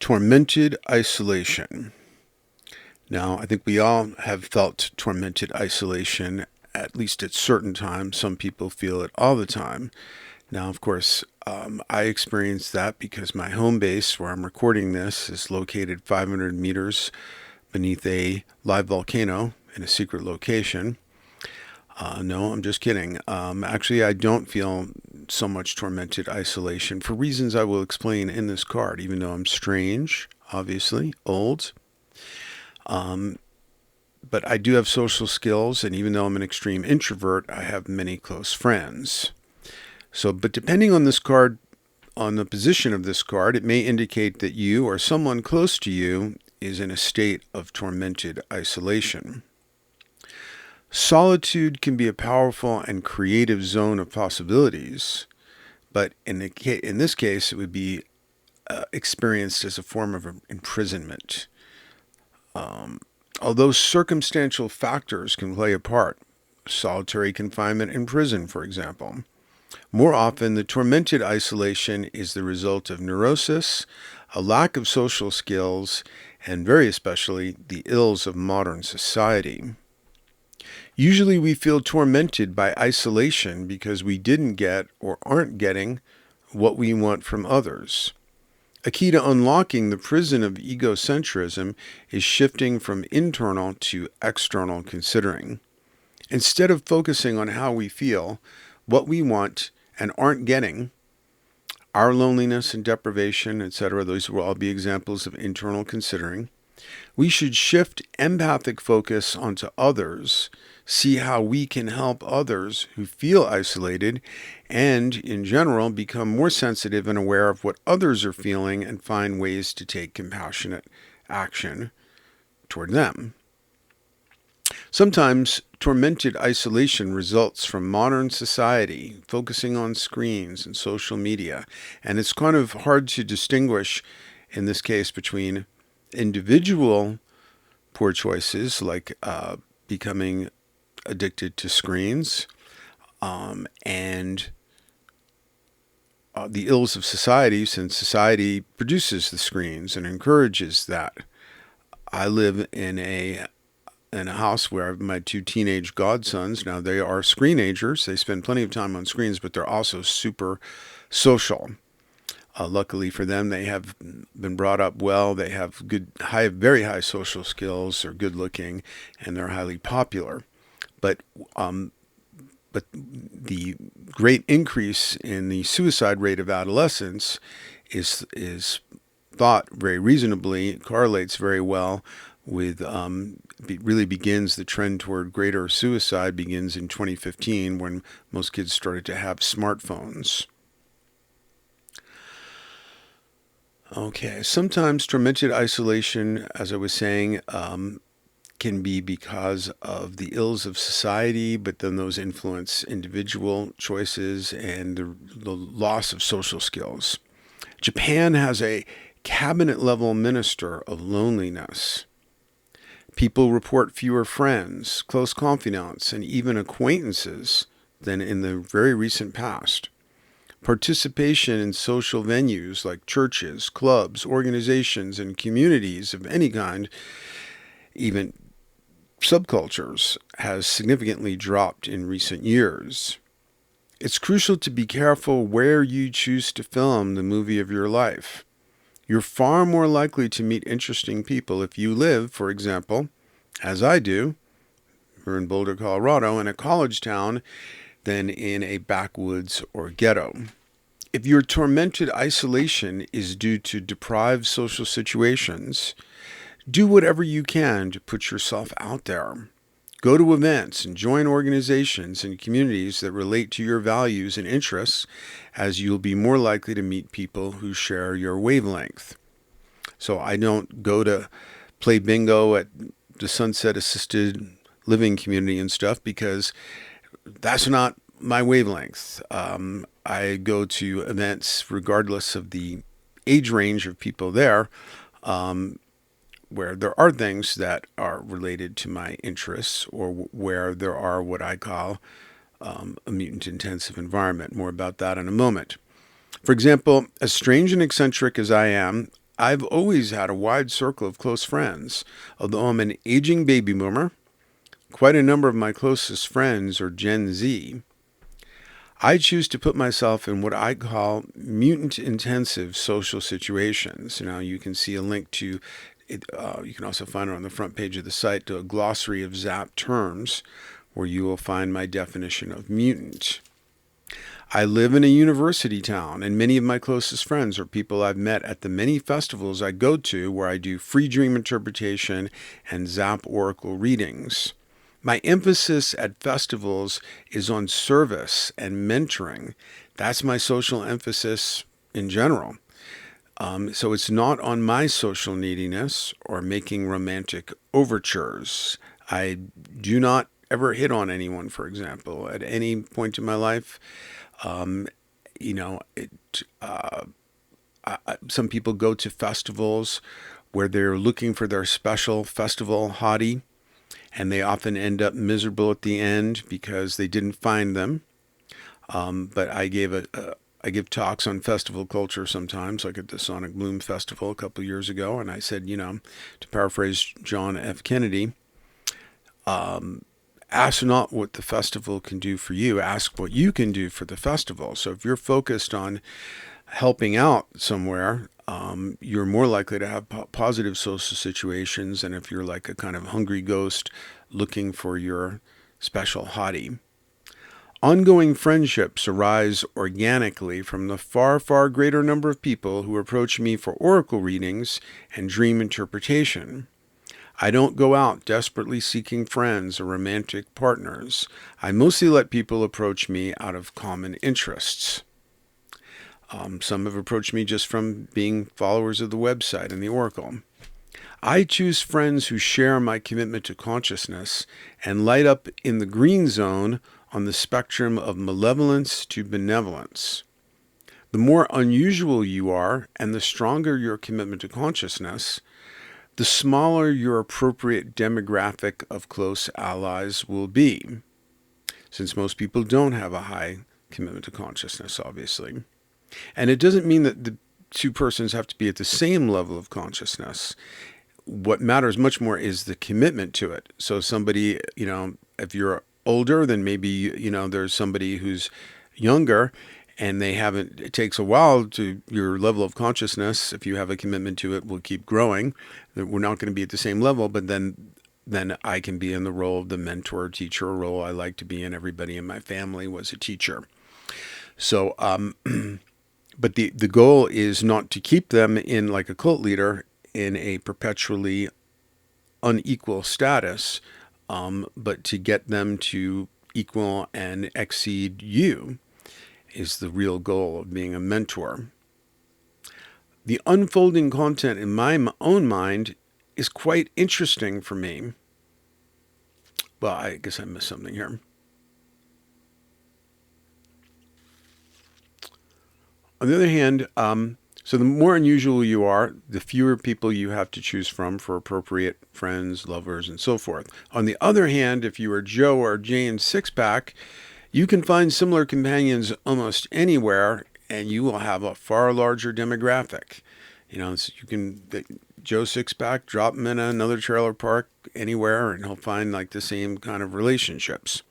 Tormented isolation. Now, I think we all have felt tormented isolation, at least at certain times. Some people feel it all the time. Now, of course, I experienced that because my home base, where I'm recording this, is located 500 meters beneath a live volcano in a secret location. No, I'm just kidding. Actually, I don't feel so much tormented isolation for reasons I will explain in this card, even though I'm strange, obviously, old. But I do have social skills, and even though I'm an extreme introvert, I have many close friends. But depending on this card, on the position of this card, it may indicate that you or someone close to you is in a state of tormented isolation. Solitude can be a powerful and creative zone of possibilities, but in this case, it would be experienced as a form of imprisonment. Although circumstantial factors can play a part, solitary confinement in prison, for example, more often the tormented isolation is the result of neurosis, a lack of social skills, and very especially the ills of modern society. Usually we feel tormented by isolation because we didn't get or aren't getting what we want from others. A key to unlocking the prison of egocentrism is shifting from internal to external considering. Instead of focusing on how we feel, what we want and aren't getting, our loneliness and deprivation, etc., those will all be examples of internal considering, we should shift empathic focus onto others, see how we can help others who feel isolated, and, in general, become more sensitive and aware of what others are feeling and find ways to take compassionate action toward them. Sometimes tormented isolation results from modern society focusing on screens and social media, and it's kind of hard to distinguish in this case between individual poor choices like becoming addicted to screens and the ills of society, since society produces the screens and encourages that. I live in a house where I have my two teenage godsons. Now, they are screenagers. They spend plenty of time on screens, but they're also super social. Luckily for them, they have been brought up well. They have very high social skills. They're good looking, and they're highly popular. But the great increase in the suicide rate of adolescents is thought very reasonably correlates very well with really begins the trend toward greater suicide begins in 2015 when most kids started to have smartphones. Okay, sometimes tormented isolation, as I was saying, can be because of the ills of society, but then those influence individual choices and the loss of social skills. Japan has a cabinet-level minister of loneliness. People report fewer friends, close confidants, and even acquaintances than in the very recent past. Participation in social venues like churches, clubs, organizations, and communities of any kind, even subcultures, has significantly dropped in recent years. It's crucial to be careful where you choose to film the movie of your life. You're far more likely to meet interesting people if you live, for example, as I do, here in Boulder, Colorado, in a college town, than in a backwoods or ghetto. If your tormented isolation is due to deprived social situations, do whatever you can to put yourself out there. Go to events and join organizations and communities that relate to your values and interests, as you'll be more likely to meet people who share your wavelength. So I don't go to play bingo at the Sunset Assisted Living community and stuff because that's not my wavelength. I go to events regardless of the age range of people there, where there are things that are related to my interests or where there are what I call a mutant intensive environment. More about that in a moment. For example, as strange and eccentric as I am, I've always had a wide circle of close friends. Although I'm an aging baby boomer, quite a number of my closest friends are Gen Z. I choose to put myself in what I call mutant intensive social situations. Now, you can see a link to it. You can also find it on the front page of the site to a glossary of ZAP terms where you will find my definition of mutant. I live in a university town, and many of my closest friends are people I've met at the many festivals I go to where I do free dream interpretation and ZAP oracle readings. My emphasis at festivals is on service and mentoring. That's my social emphasis in general. So it's not on my social neediness or making romantic overtures. I do not ever hit on anyone, for example, at any point in my life. Um, you know, it, some people go to festivals where they're looking for their special festival hottie, and they often end up miserable at the end because they didn't find them. But I give talks on festival culture sometimes, like at the Sonic Bloom Festival a couple of years ago, and I said, to paraphrase John F. Kennedy, ask not what the festival can do for you, ask what you can do for the festival. So if you're focused on helping out somewhere, you're more likely to have positive social situations than if you're like a kind of hungry ghost looking for your special hottie. Ongoing friendships arise organically from the far, far greater number of people who approach me for oracle readings and dream interpretation. I don't go out desperately seeking friends or romantic partners. I mostly let people approach me out of common interests. Some have approached me just from being followers of the website and the oracle. I choose friends who share my commitment to consciousness and light up in the green zone on the spectrum of malevolence to benevolence. The more unusual you are and the stronger your commitment to consciousness, the smaller your appropriate demographic of close allies will be, since most people don't have a high commitment to consciousness, obviously. And it doesn't mean that the two persons have to be at the same level of consciousness. What matters much more is the commitment to it. So somebody, if you're older, then maybe, there's somebody who's younger and it takes a while to your level of consciousness. If you have a commitment to it, will keep growing. We're not going to be at the same level, but then I can be in the role of the mentor teacher role I like to be in. Everybody in my family was a teacher. So, but the goal is not to keep them in like a cult leader in a perpetually unequal status, but to get them to equal and exceed you is the real goal of being a mentor. The unfolding content in my own mind is quite interesting for me. Well, I guess I missed something here. On the other hand, so the more unusual you are, the fewer people you have to choose from for appropriate friends, lovers, and so forth. On the other hand, if you are Joe or Jane Sixpack, you can find similar companions almost anywhere, and you will have a far larger demographic. So you can Joe Sixpack, drop him in another trailer park anywhere, and he'll find like the same kind of relationships.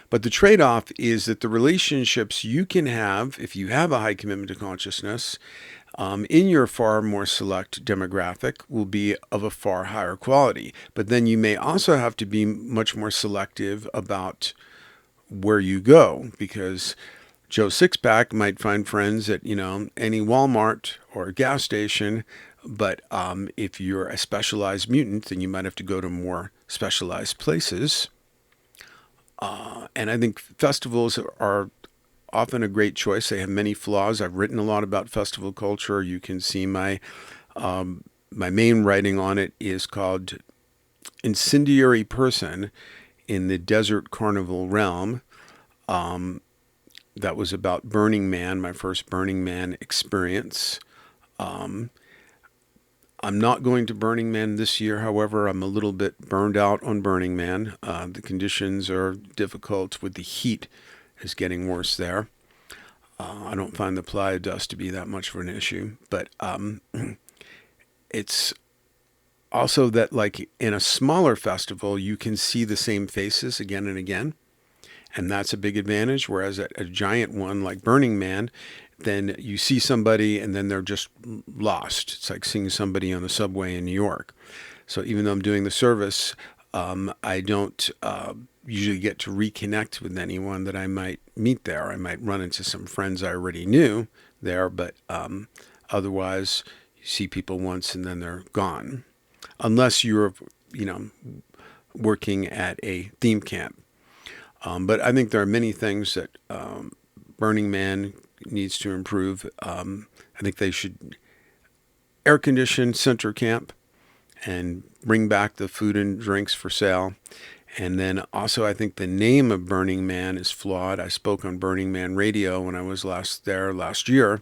But the trade-off is that the relationships you can have, if you have a high commitment to consciousness, in your far more select demographic will be of a far higher quality. But then you may also have to be much more selective about where you go, because Joe Sixpack might find friends at, any Walmart or gas station. But if you're a specialized mutant, then you might have to go to more specialized places. And I think festivals are often a great choice. They have many flaws. I've written a lot about festival culture. You can see my main writing on it is called Incendiary Person in the Desert Carnival Realm. That was about Burning Man, my first Burning Man experience. I'm not going to Burning Man this year. However, I'm a little bit burned out on Burning Man. The conditions are difficult with the heat is getting worse there. I don't find the Playa dust to be that much of an issue, but It's also that like in a smaller festival, you can see the same faces again and again. And that's a big advantage. Whereas at a giant one like Burning Man, then you see somebody and then they're just lost. It's like seeing somebody on the subway in New York. So even though I'm doing the service, I don't usually get to reconnect with anyone that I might meet there. I might run into some friends I already knew there, but otherwise, you see people once and then they're gone. Unless you're, you know, working at a theme camp. But I think there are many things that Burning Man needs to improve. I think they should air condition center camp and bring back the food and drinks for sale. And then also, I think the name of Burning Man is flawed. I spoke on Burning Man radio when I was last year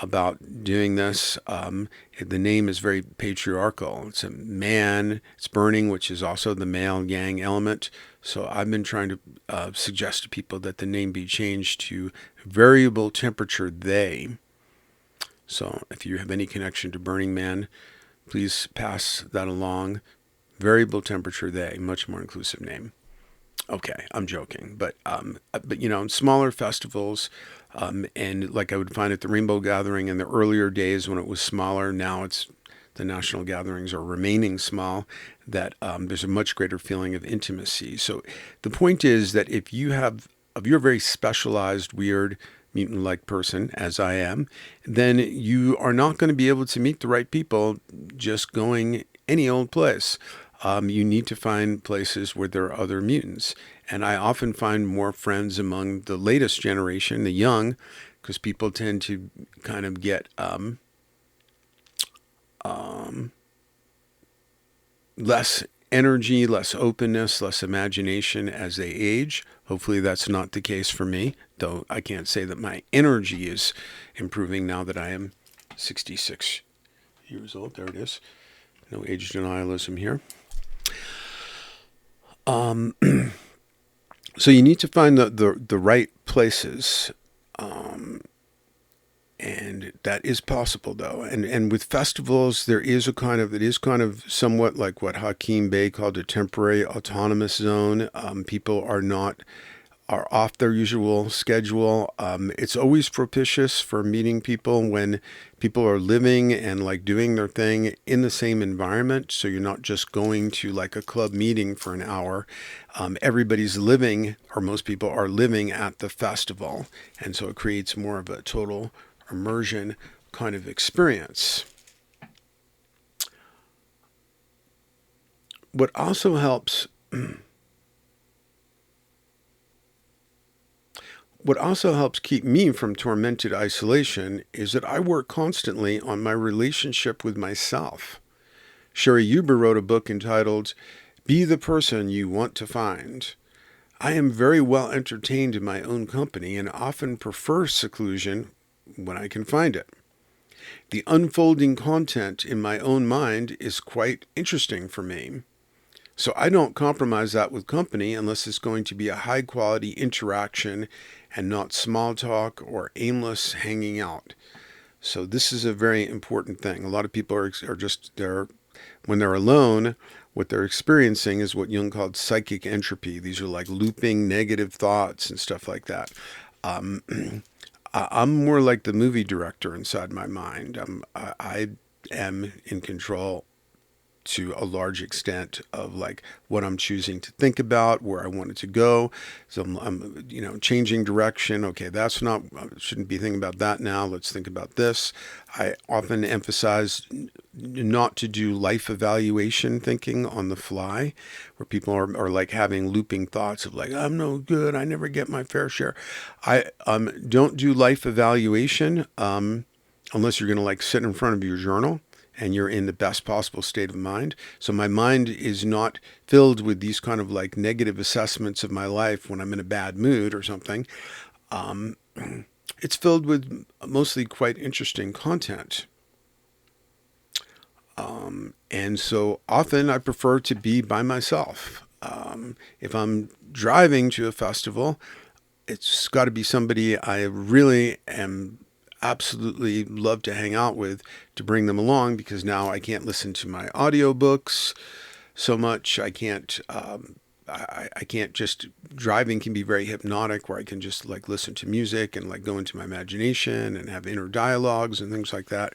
about doing this. The name is very patriarchal. It's a man, it's burning, which is also the male yang element. So I've been trying to suggest to people that the name be changed to variable temperature they. So if you have any connection to Burning Man, please pass that along. Variable temperature they, much more inclusive name. Okay, I'm joking, but you know, smaller festivals, and like I would find at the Rainbow Gathering in the earlier days when it was smaller. Now it's the national gatherings are remaining small. That there's a much greater feeling of intimacy. So the point is that if you're a very specialized, weird, mutant-like person, as I am, then you are not going to be able to meet the right people just going any old place. You need to find places where there are other mutants. And I often find more friends among the latest generation, the young, because people tend to kind of get less energy, less openness, less imagination as they age. Hopefully that's not the case for me, though I can't say that my energy is improving now that I am 66 years old. There it is. No age denialism here. So you need to find the right places, and that is possible though. And with festivals, it is kind of somewhat like what Hakim Bey called a temporary autonomous zone. People are off their usual schedule. It's always propitious for meeting people when people are living and like doing their thing in the same environment. So you're not just going to like a club meeting for an hour. Everybody's living, or most people are living at the festival. And so it creates more of a total immersion kind of experience. What also helps What also helps keep me from tormented isolation is that I work constantly on my relationship with myself. Sherry Huber wrote a book entitled Be the Person You Want to Find. I am very well entertained in my own company and often prefer seclusion when I can find it. The unfolding content in my own mind is quite interesting for me. So I don't compromise that with company unless it's going to be a high quality interaction and not small talk or aimless hanging out. So this is a very important thing. A lot of people are just there when they're alone. What they're experiencing is what Jung called psychic entropy. These are like looping negative thoughts and stuff like that. I'm more like the movie director inside my mind. I am in control to a large extent of like what I'm choosing to think about, where I want it to go. So I'm changing direction. Okay, that's not, I shouldn't be thinking about that now. Let's think about this. I often emphasize not to do life evaluation thinking on the fly, where people are like having looping thoughts of like, I'm no good. I never get my fair share. I don't do life evaluation unless you're going to like sit in front of your journal and you're in the best possible state of mind. So my mind is not filled with these kind of like negative assessments of my life when I'm in a bad mood or something. It's filled with mostly quite interesting content. And so often I prefer to be by myself. If I'm driving to a festival, it's got to be somebody I really am absolutely love to hang out with to bring them along, because now I can't listen to my audiobooks so much. I can't just, driving can be very hypnotic where I can just like listen to music and like go into my imagination and have inner dialogues and things like that.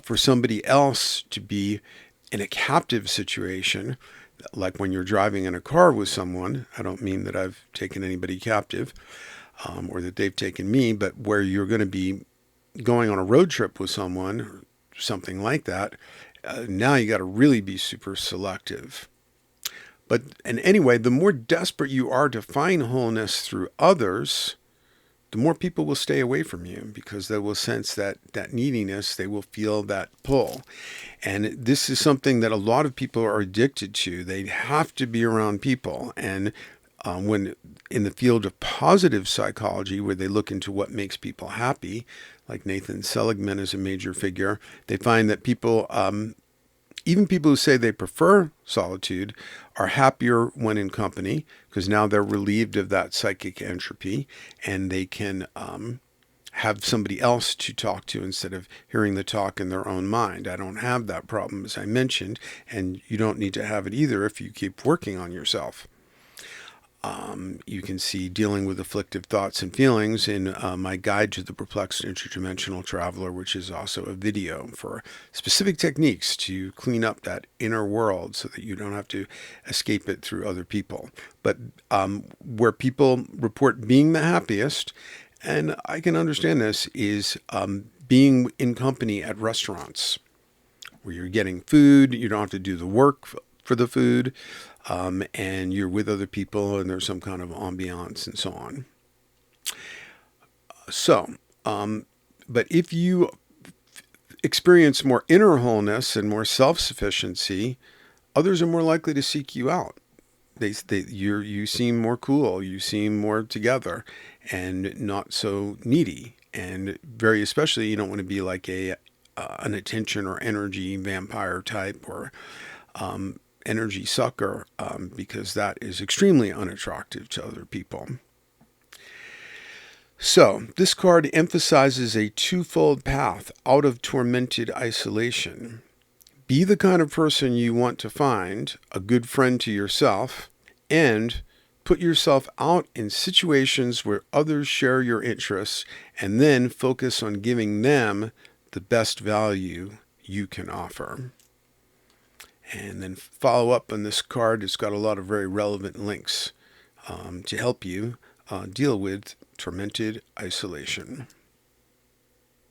For somebody else to be in a captive situation, like when you're driving in a car with someone, I don't mean that I've taken anybody captive or that they've taken me, but where you're going to be going on a road trip with someone or something like that, now you got to really be super selective. And anyway, the more desperate you are to find wholeness through others, the more people will stay away from you, because they will sense that neediness. They will feel that pull. And this is something that a lot of people are addicted to. They have to be around people. And when in the field of positive psychology, where they look into what makes people happy, like Nathan Seligman is a major figure, they find that people, even people who say they prefer solitude, are happier when in company, because now they're relieved of that psychic entropy, and they can have somebody else to talk to instead of hearing the talk in their own mind. I don't have that problem, as I mentioned, and you don't need to have it either if you keep working on yourself. You can see dealing with afflictive thoughts and feelings in my guide to the perplexed interdimensional traveler, which is also a video for specific techniques to clean up that inner world so that you don't have to escape it through other people. But where people report being the happiest, and I can understand this, is being in company at restaurants where you're getting food. You don't have to do the work for the food. And you're with other people, and there's some kind of ambiance and so on. So, but if you experience more inner wholeness and more self-sufficiency, others are more likely to seek you out. You seem more cool, you seem more together, and not so needy. And very especially, you don't want to be like an attention or energy vampire type, or energy sucker, because that is extremely unattractive to other people. So this card emphasizes a twofold path out of tormented isolation. Be the kind of person you want to find, a good friend to yourself, and put yourself out in situations where others share your interests, and then focus on giving them the best value you can offer. And then follow up on this card. It's got a lot of very relevant links to help you deal with tormented isolation.